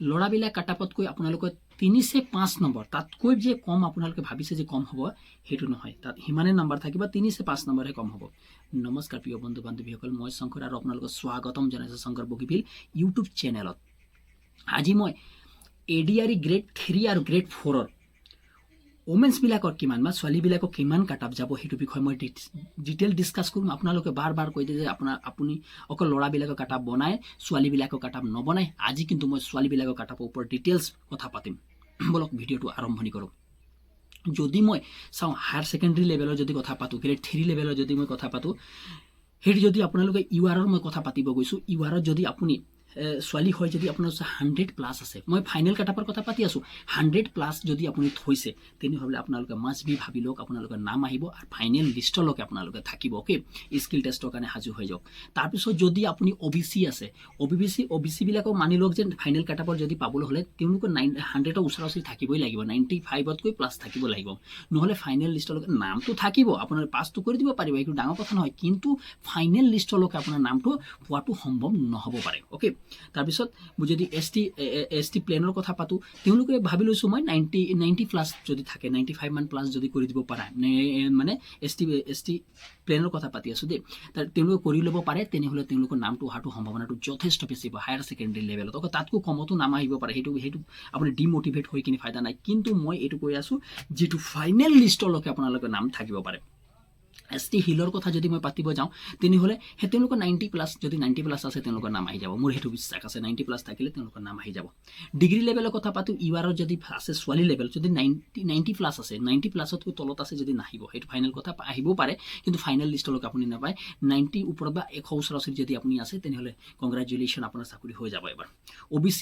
ল'ৰাবিলাক কাটাপতকৈ আপোনালোকৰ 305 নম্বৰ তাতকৈ যে কম আপোনালোকে ভাবিছে যে কম হ'ব সেইটো নহয়, তাত সিমানে নম্বৰ থাকিব, 305 নম্বৰহে কম হ'ব। নমস্কাৰ প্ৰিয় বন্ধু বান্ধৱীসকল, মই শংকৰ আৰু আপোনালোকক স্বাগতম জনাইছোঁ শংকৰ বগীবিল ইউটিউব চেনেলত। আজি মই ADRE গ্ৰেড 3 আৰু গ্ৰেড 4ৰ ওমেন্সবিলাকৰ কিমান বা ছোৱালীবিলাকক কিমান কাটাপ যাব সেইটো বিষয়ে মই ডিটেইল ডিছকাছ কৰিম। আপোনালোকে বাৰ বাৰ কৈ দিয়ে যে আপুনি অকল ল'ৰাবিলাকৰ কাটাপ বনায়, ছোৱালীবিলাকৰ কাটাপ নবনায়। আজি কিন্তু মই ছোৱালীবিলাকৰ কাটাপৰ ওপৰত ডিটেইলছ কথা পাতিম। বলক ভিডিঅ'টো আৰম্ভণি কৰোঁ। যদি মই চাওঁ হায়াৰ ছেকেণ্ডেৰী লেভেলৰ যদি কথা পাতোঁ, গ্ৰেড 3 লেভেলৰ যদি মই কথা পাতোঁ, সেইটো যদি আপোনালোকে URৰ মই কথা পাতিব গৈছোঁ, URত যদি আপুনি ছোৱালী হয় যদি আপোনাৰ 100+ আছে, মই ফাইনেল কাটাপৰ কথা পাতি আছোঁ, 100+ যদি আপুনি থৈছে তেনেহ'লে আপোনালোকে মাষ্ট বি ভাবি লওক আপোনালোকৰ নাম আহিব আৰু ফাইনেল লিষ্টলৈকে আপোনালোকে থাকিব। অ'কে, স্কিল টেষ্টৰ কাৰণে সাজু হৈ যাওক। তাৰপিছত যদি আপুনি OBC আছে, OBCবিলাকক মানি লওক যে ফাইনেল কাটাপৰ যদি পাবলৈ হ'লে তেওঁলোকৰ 100ৰ ওচৰা-ওচৰি থাকিবই লাগিব, 95তকৈ প্লাছ থাকিব লাগিব, নহ'লে ফাইনেল লিষ্টলৈকে নামটো থাকিব, আপোনাৰ পাছটো কৰি দিব পাৰিব, এইটো ডাঙৰ কথা নহয়, কিন্তু ফাইনেল লিষ্টলৈকে আপোনাৰ নামটো পোৱাটো সম্ভৱ নহ'ব পাৰে। অ'কে, তাৰপিছত যদি ST প্লেনৰ কথা পাতোঁ, তেওঁলোকে ভাবি লৈছোঁ মই 90+ যদি থাকে, 95+ যদি কৰি দিব পাৰা, মানে ST প্লেনৰ কথা পাতি আছোঁ দেই, তেওঁলোকে কৰি ল'ব পাৰে, তেনেহ'লে তেওঁলোকৰ নামটো অহাটো সম্ভাৱনাটো যথেষ্ট বেছি হায়াৰ ছেকেণ্ডেৰী লেভেলত। অকল তাতকৈ কমতো নাম আহিব পাৰে, সেইটো আপুনি ডিম'টিভেট হৈ কিনে ফাইদা নাই। কিন্তু মই এইটো কৈ আছোঁ যিটো ফাইনেল লিষ্টলৈকে আপোনালোকৰ নাম থাকিব পাৰে। ST হিলৰ কথা যদি মই পাতিব যাওঁ তেনেহ'লে তেওঁলোকৰ 90+ যদি 90+ আছে তেওঁলোকৰ নাম আহি যাব, মোৰ সেইটো বিশ্বাস আছে, 90+ থাকিলে তেওঁলোকৰ নাম আহি যাব। ডিগ্ৰী লেভেলৰ কথা পাতোঁ, URৰ যদি আছে ছোৱালী লেভেল যদি 90+ আছে, 90+তকৈ তলত আছে যদি নাহিব, সেইটো ফাইনেল কথা আহিবও পাৰে, কিন্তু ফাইনেল লিষ্টলৈকে আপুনি নাপায়। 90 ওপৰত বা 100 ওচৰা-ওচৰি যদি আপুনি আছে তেনেহ'লে কংগ্ৰেচুলেশ্যন, আপোনাৰ চাকৰি হৈ যাব এবাৰ। OBC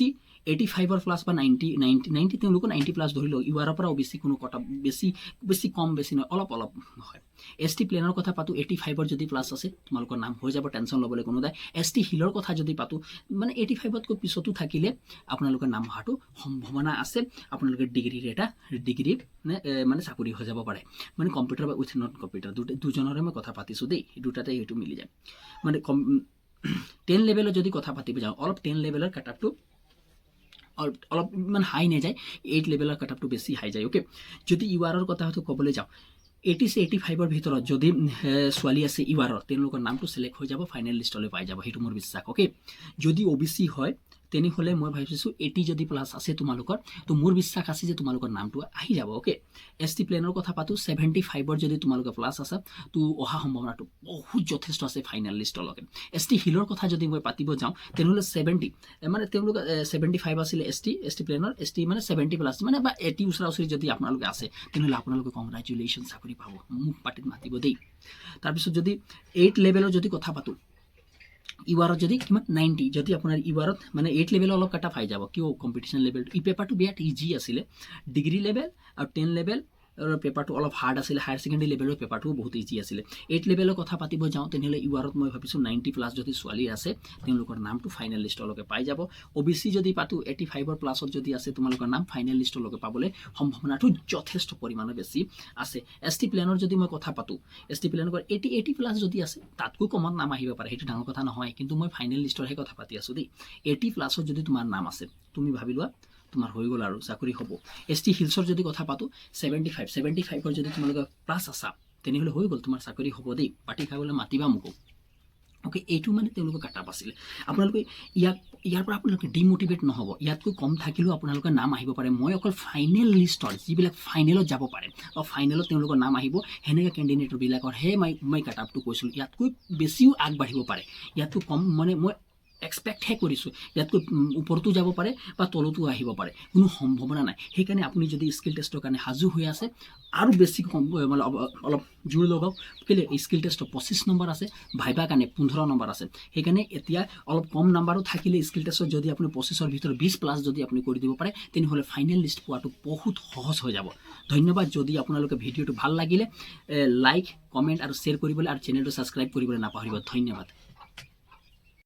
85+ বা 90 তেওঁলোকৰ 90+ ধৰি লওক, URৰ পৰা OBC কোনো কথা বেছি কম বেছি নহয়, অলপ হয়। ST প্লেনৰ কথা পাতোঁ, 85ৰ যদি প্লাছ আছে তোমালোকৰ নাম হৈ যাব, টেনশ্যন ল'বলৈ কোনো নাই। ST হিলৰ কথা যদি পাতোঁ, মানে 85তকৈ পিছতো থাকিলে আপোনালোকৰ নাম অহাটো সম্ভাৱনা আছে, আপোনালোকে ডিগ্ৰী মানে চাকৰি হৈ যাব পাৰে। মানে কম্পিউটাৰ বা উইথ নট কম্পিউটাৰ দুজনৰে মই কথা পাতিছোঁ দেই, দুটাতে সেইটো মিলি যায়। মানে 10 লেভেলত যদি কথা পাতিব যাওঁ, অলপ 10 লেভেলৰ কাটাপটো অলপ ইমান হাই নাযায়, 8 লেভেলৰ কাটাপটো বেছি হাই যায়। অ'কে, যদি URৰ কথা ক'বলৈ যাওঁ, 85ৰ ভিতৰত যদি ছোৱালী আছে URৰ, তেওঁলোকৰ নামটো চিলেক্ট হৈ যাব, ফাইনেল লিষ্টলৈ পাই যাব, সেইটো মোৰ বিশ্বাস। অ'কে, যদি OBC হয় তেনেহ'লে মই ভাবিছোঁ 80 যদি প্লাছ আছে তোমালোকৰ, তো মোৰ বিশ্বাস আছে যে তোমালোকৰ নামটো আহি যাব। অ'কে, ST প্লেনৰ কথা পাতোঁ, 75ৰ যদি তোমালোকৰ প্লাছ আছে তো অহা সম্ভাৱনাটো বহুত যথেষ্ট আছে ফাইনেল লিষ্টলৈকে। ST হিলৰ কথা যদি মই পাতিব যাওঁ তেনেহ'লে 70 মানে তেওঁলোকে 75 আছিলে ST প্লেনৰ, ST মানে 70+ মানে বা 80 ওচৰা-ওচৰি যদি আপোনালোকে আছে তেনেহ'লে আপোনালোকে কংগ্ৰেচুলেশ্যন, চাকৰি পাব, মোক পাতিত মাতিব দেই। তাৰপিছত যদি 8 লেভেলৰ যদি কথা পাতোঁ, URত যদি কিমান 90, যদি আপোনাৰ URত মানে 8 লেভেলৰ অলপ কাটা পাই যাব, কিয় কম্পিটিশ্যন লেভেলটো এই পেপাৰটো বিৰাট ইজি আছিলে। ডিগ্ৰী লেভেল আৰু 10 লেভেল পেপাৰটো অলপ হাৰ্ড আছিলে, হায়াৰ ছেকেণ্ডেৰী লেভেলৰ পেপাৰটো বহুত ইজি আছিলে। 8 লেভেলৰ কথা পাতিব যাওঁ তেনেহ'লে URত মই ভাবিছোঁ 90+ যদি ছোৱালী আছে তেওঁলোকৰ নামটো ফাইনেল লিষ্টলৈকে পাই যাব। OBC যদি পাতোঁ, 85ৰ প্লাছত যদি আছে তোমালোকৰ নাম ফাইনেল লিষ্টলৈকে পাবলৈ সম্ভাৱনাটো যথেষ্ট পৰিমাণে বেছি আছে। ST প্লেনৰ যদি মই কথা পাতোঁ, ST প্লেনৰ 80+ যদি আছে তাতকৈ কমত নাম আহিব পাৰে, সেইটো ডাঙৰ কথা নহয়, কিন্তু মই ফাইনেল লিষ্টৰহে কথা পাতি আছোঁ দেই। 80+ যদি তোমাৰ নাম আছে তুমি ভাবি লোৱা তোমাৰ হৈ গ'ল আৰু চাকৰি হ'ব। ST হিলছৰ যদি কথা পাতোঁ, 75ৰ যদি তোমালোকে প্লাছ আছা তেনেহ'লে হৈ গ'ল, তোমাৰ চাকৰি হ'ব দেই, পাৰ্টি খাবলৈ মাতিবা মোকো। অ'কে, এইটো মানে তেওঁলোকৰ কাটাপ আছিলে। আপোনালোকে ইয়াৰ পৰা আপোনালোকে ডিম'টিভেট নহ'ব, ইয়াতকৈ কম থাকিলেও আপোনালোকৰ নাম আহিব পাৰে। মই অকল ফাইনেল লিষ্টৰ যিবিলাক ফাইনেলত যাব পাৰে বা ফাইনেলত তেওঁলোকৰ নাম আহিব সেনেকৈ কেণ্ডিডেটবিলাকৰহে মই কাটাপটো কৈছিলোঁ, ইয়াতকৈ বেছিও আগবাঢ়িব পাৰে, ইয়াতকৈ কম মানে মই এক্সপেক্টহে কৰিছোঁ, ইয়াতকৈ ওপৰতো যাব পাৰে বা তলতো আহিব পাৰে, কোনো সম্ভাৱনা নাই। সেইকাৰণে আপুনি যদি স্কিল টেষ্টৰ কাৰণে সাজু হৈ আছে আৰু বেছি কম মানে অলপ জোৰ লগাওক, কেলৈ স্কিল টেষ্টৰ 25 নম্বৰ আছে, ভাইবা কাৰণে 15 নম্বৰ আছে। সেইকাৰণে এতিয়া অলপ কম নাম্বাৰো থাকিলে স্কিল টেষ্টত যদি আপুনি 25ৰ ভিতৰত 20+ যদি আপুনি কৰি দিব পাৰে তেনেহ'লে ফাইনেল লিষ্ট পোৱাটো বহুত সহজ হৈ যাব। ধন্যবাদ। যদি আপোনালোকে ভিডিঅ'টো ভাল লাগিলে লাইক, কমেণ্ট আৰু শ্বেয়াৰ কৰিবলৈ আৰু চেনেলটো ছাবস্ক্ৰাইব কৰিবলৈ নাপাহৰিব। ধন্যবাদ।